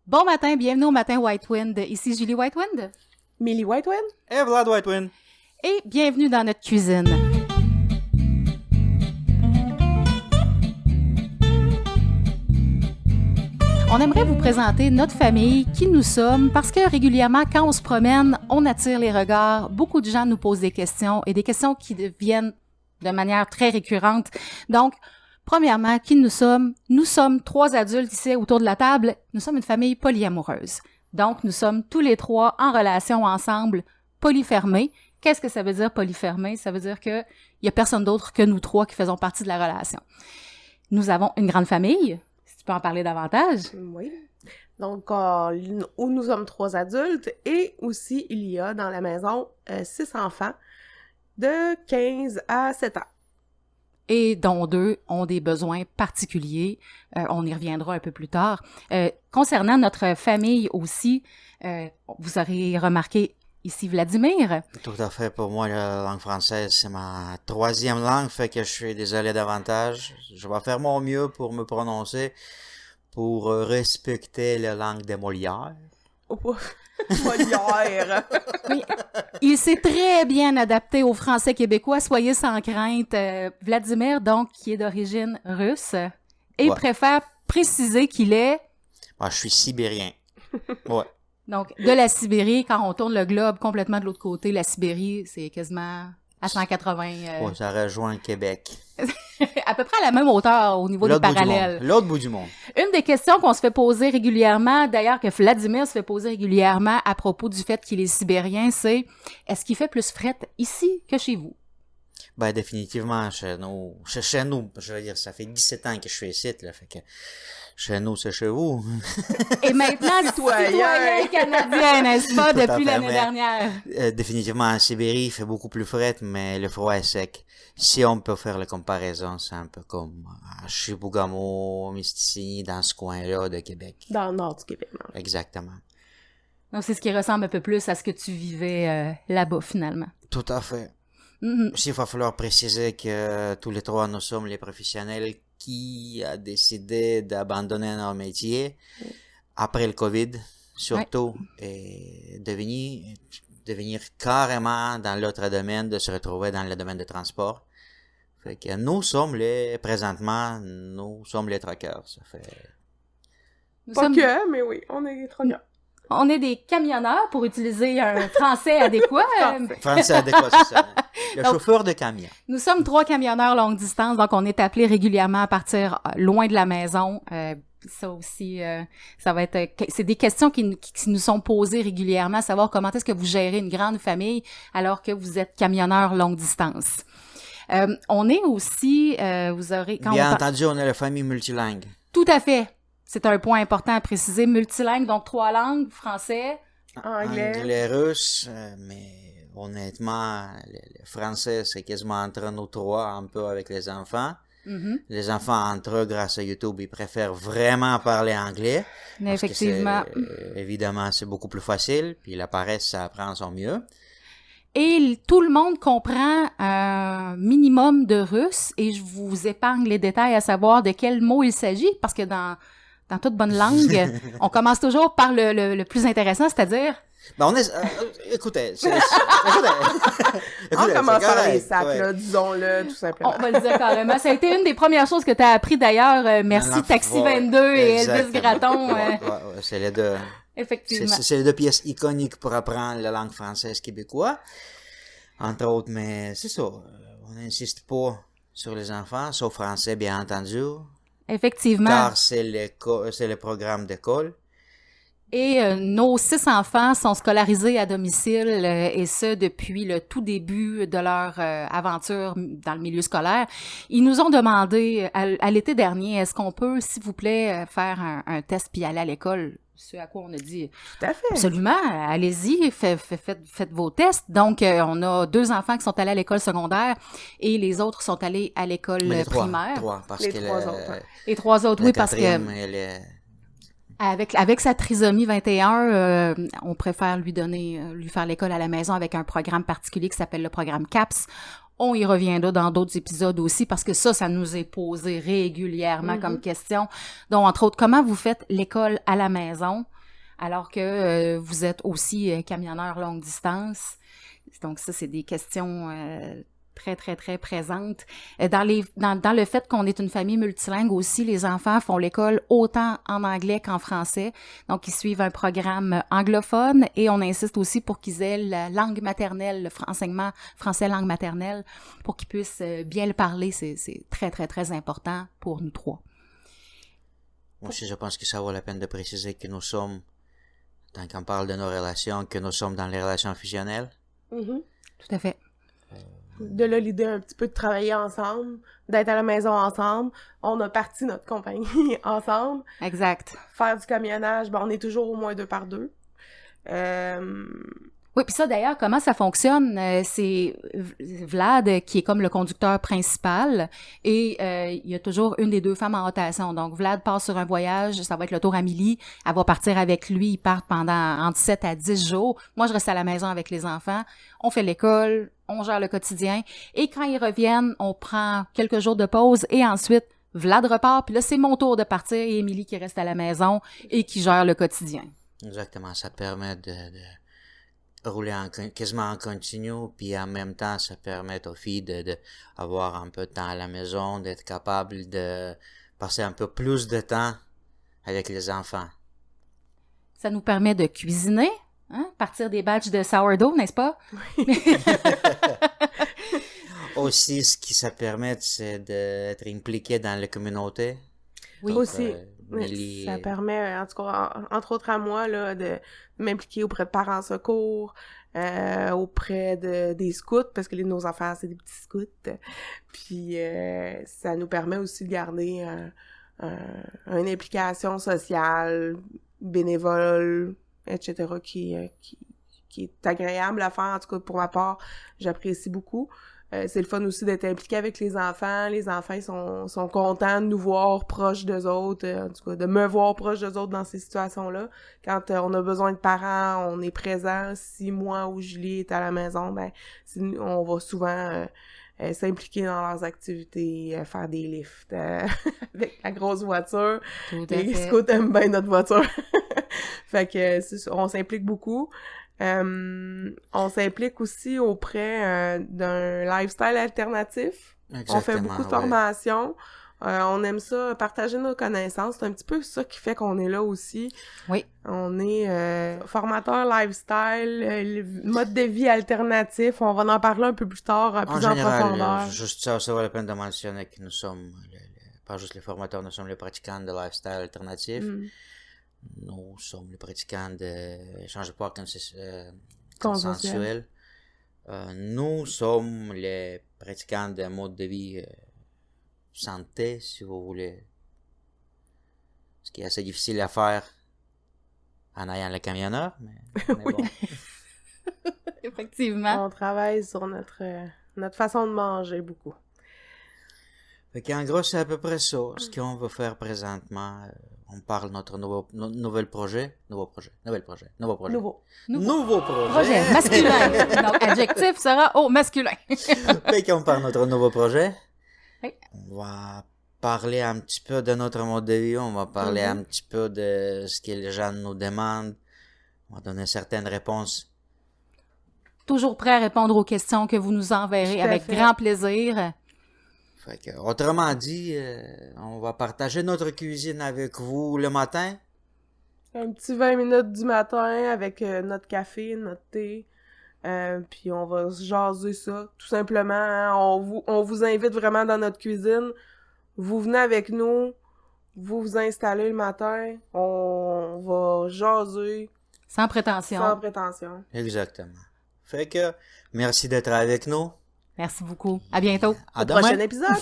Bon matin, bienvenue au Matin Whitewind. Ici Julie Whitewind. Millie Whitewind. Et Vlad Whitewind. Et bienvenue dans notre cuisine. On aimerait vous présenter notre famille, qui nous sommes, parce que régulièrement, quand on se promène, on attire les regards. Beaucoup de gens nous posent des questions et des questions qui viennent de manière très récurrente. Donc, premièrement, qui nous sommes? Nous sommes 3 adultes ici autour de la table. Nous sommes une famille polyamoureuse. Donc, nous sommes tous les 3 en relation ensemble, polyfermés. Qu'est-ce que ça veut dire polyfermé? Ça veut dire qu'il n'y a personne d'autre que nous 3 qui faisons partie de la relation. Nous avons une grande famille. Si tu peux en parler davantage. Oui. Donc, où nous sommes 3 adultes et aussi il y a dans la maison 6 enfants de 15 à 7 ans. Et dont 2 ont des besoins particuliers. On y reviendra un peu plus tard. Concernant notre famille aussi, vous aurez remarqué ici Vladimir. Tout à fait. Pour moi, la langue française, c'est ma 3e langue, fait que je suis désolé davantage. Je vais faire mon mieux pour me prononcer, pour respecter la langue de Molière. Molière! Oui, il s'est très bien adapté au français québécois, soyez sans crainte. Vladimir, donc, qui est d'origine russe, et préfère préciser qu'il est... Moi, je suis sibérien. Ouais. Donc, de la Sibérie, quand on tourne le globe complètement de l'autre côté, la Sibérie, c'est quasiment à 180... Ouais, ça rejoint le Québec. À peu près à la même hauteur au niveau des parallèles. L'autre bout du monde. Une des questions qu'on se fait poser régulièrement, d'ailleurs que Vladimir se fait poser régulièrement à propos du fait qu'il est sibérien, c'est est-ce qu'il fait plus fret ici que chez vous? Ben, définitivement, chez nous, je veux dire, ça fait 17 ans que je suis ici, là, fait que chez nous, c'est chez vous. Et maintenant, citoyen canadien, n'est-ce pas, depuis l'année dernière? Définitivement, en Sibérie, il fait beaucoup plus frais, mais le froid est sec. Si on peut faire la comparaison, c'est un peu comme à Chibougamau, Mistassini, dans ce coin-là de Québec. Dans le nord du Québec. Non? Exactement. Donc, c'est ce qui ressemble un peu plus à ce que tu vivais là-bas, finalement. Tout à fait. Mm-hmm. Aussi, il va falloir préciser que tous les 3, nous sommes les professionnels qui a décidé d'abandonner notre métier après le COVID, surtout, et devenir carrément dans l'autre domaine, de se retrouver dans le domaine de transport. Fait que présentement, nous sommes les truckers. Ça fait... Mais oui, on est les truckers. On est des camionneurs, pour utiliser un français adéquat. Français adéquat, c'est ça. Le chauffeur de camion. Nous sommes 3 camionneurs longue distance, donc on est appelés régulièrement à partir loin de la maison. Ça aussi, ça va être... C'est des questions qui nous sont posées régulièrement, à savoir comment est-ce que vous gérez une grande famille alors que vous êtes camionneur longue distance. On est aussi... vous aurez... Bien entendu, on est la famille multilingue. Tout à fait. C'est un point important à préciser. Multilingue, donc 3 langues, français, anglais, russe, mais honnêtement, le français, c'est quasiment entre nous 3, un peu avec les enfants. Mm-hmm. Les enfants, entre eux, grâce à YouTube, ils préfèrent vraiment parler anglais. Mais effectivement. Évidemment, c'est beaucoup plus facile, puis la paresse, ça apprend son mieux. Et tout le monde comprend un minimum de russe, et je vous épargne les détails à savoir de quel mot il s'agit, parce que dans toute bonne langue, on commence toujours par le plus intéressant, c'est-à-dire... Ben on est... écoutez, on commence par les sacs, là, disons-le, tout simplement. On va le dire carrément. Ça a été une des premières choses que tu as appris, d'ailleurs. Merci Taxi 22 et Elvis Gratton. C'est les deux. Effectivement. C'est les 2 pièces iconiques pour apprendre la langue française québécoise, entre autres, mais c'est ça. On n'insiste pas sur les enfants, sauf français, bien entendu. Effectivement. Car c'est le programme d'école. Et nos 6 enfants sont scolarisés à domicile, et ce, depuis le tout début de leur aventure dans le milieu scolaire. Ils nous ont demandé, à l'été dernier, est-ce qu'on peut, s'il vous plaît, faire un test puis aller à l'école? Ce à quoi on a dit, tout à fait. Absolument, allez-y, faites vos tests. Donc, on a 2 enfants qui sont allés à l'école secondaire et les autres sont allés à l'école primaire. Les 3 autres, oui, parce que... Avec sa trisomie 21, on préfère lui faire l'école à la maison avec un programme particulier qui s'appelle le programme CAPS. On y reviendra dans d'autres épisodes aussi parce que ça nous est posé régulièrement comme question. Donc, entre autres, comment vous faites l'école à la maison alors que vous êtes aussi camionneur longue distance? Donc, ça, c'est des questions très, très, très présentes. Dans le fait qu'on est une famille multilingue aussi, les enfants font l'école autant en anglais qu'en français. Donc, ils suivent un programme anglophone et on insiste aussi pour qu'ils aient la langue maternelle, enseignement français langue maternelle, pour qu'ils puissent bien le parler. C'est très, très, très important pour nous trois. Moi aussi, je pense que ça vaut la peine de préciser que nous sommes, tant qu'on parle de nos relations, que nous sommes dans les relations fusionnelles. Tout à fait. De là, l'idée un petit peu de travailler ensemble, d'être à la maison ensemble. On a parti notre compagnie ensemble. Exact. Faire du camionnage, on est toujours au moins 2 par 2. Oui, puis ça, d'ailleurs, comment ça fonctionne? C'est Vlad qui est comme le conducteur principal et il y a toujours une des 2 femmes en rotation. Donc, Vlad part sur un voyage, ça va être le tour Amélie. Elle va partir avec lui, ils partent pendant entre 7 à 10 jours. Moi, je reste à la maison avec les enfants. On fait l'école, on gère le quotidien. Et quand ils reviennent, on prend quelques jours de pause et ensuite, Vlad repart. Puis là, c'est mon tour de partir et Émilie qui reste à la maison et qui gère le quotidien. Exactement, ça permet de rouler quasiment en continu, puis en même temps, ça permet aux filles de avoir un peu de temps à la maison, d'être capable de passer un peu plus de temps avec les enfants. Ça nous permet de cuisiner, partir des batchs de sourdough, n'est-ce pas? Oui. Aussi, ce qui ça permet, c'est d'être impliqué dans la communauté. Oui, donc, aussi. Mélie... Ça permet, en tout cas, entre autres à moi, là, de m'impliquer auprès de parents secours, auprès des scouts, parce que nos enfants, c'est des petits scouts. Puis, ça nous permet aussi de garder une implication sociale, bénévole, etc., qui est agréable à faire. En tout cas, pour ma part, j'apprécie beaucoup. C'est le fun aussi d'être impliqué avec les enfants. Les enfants, ils sont contents de nous voir proches d'eux autres, en tout cas, de me voir proche d'eux autres dans ces situations-là. Quand on a besoin de parents, on est présent. Si moi ou Julie est à la maison, on va souvent s'impliquer dans leurs activités, faire des lifts avec la grosse voiture. Les scouts aiment bien notre voiture. Fait que on s'implique beaucoup. On s'implique aussi auprès d'un lifestyle alternatif. Exactement, on fait beaucoup de formations. On aime ça, partager nos connaissances. C'est un petit peu ça qui fait qu'on est là aussi. Oui. On est formateur lifestyle, mode de vie alternatif. On va en parler un peu plus tard, plus en profondeur. Juste ça vaut la peine de mentionner que nous sommes, pas juste les formateurs, nous sommes les pratiquants de lifestyle alternatif. Nous sommes les pratiquants de échange de pouvoir consensuel. Nous sommes les pratiquants de mode de vie santé, si vous voulez. Ce qui est assez difficile à faire en ayant le camionneur, mais bon. Effectivement. On travaille sur notre façon de manger beaucoup. Fait qu'en gros, c'est à peu près ça. Ce qu'on va faire présentement, on parle de notre nouveau projet. Masculin. Donc, adjectif sera masculin. Fait qu'on parle de notre nouveau projet. Oui. On va parler un petit peu de notre mode de vie. On va parler un petit peu de ce que les gens nous demandent. On va donner certaines réponses. Toujours prêt à répondre aux questions que vous nous enverrez avec grand plaisir. Fait que, autrement dit, on va partager notre cuisine avec vous le matin. Un petit 20 minutes du matin avec notre café, notre thé. Puis on va se jaser ça, tout simplement. Hein? On vous invite vraiment dans notre cuisine. Vous venez avec nous, vous vous installez le matin. On va jaser. Sans prétention. Sans prétention. Exactement. Fait que, merci d'être avec nous. Merci beaucoup. À bientôt. À au demain. Prochain épisode.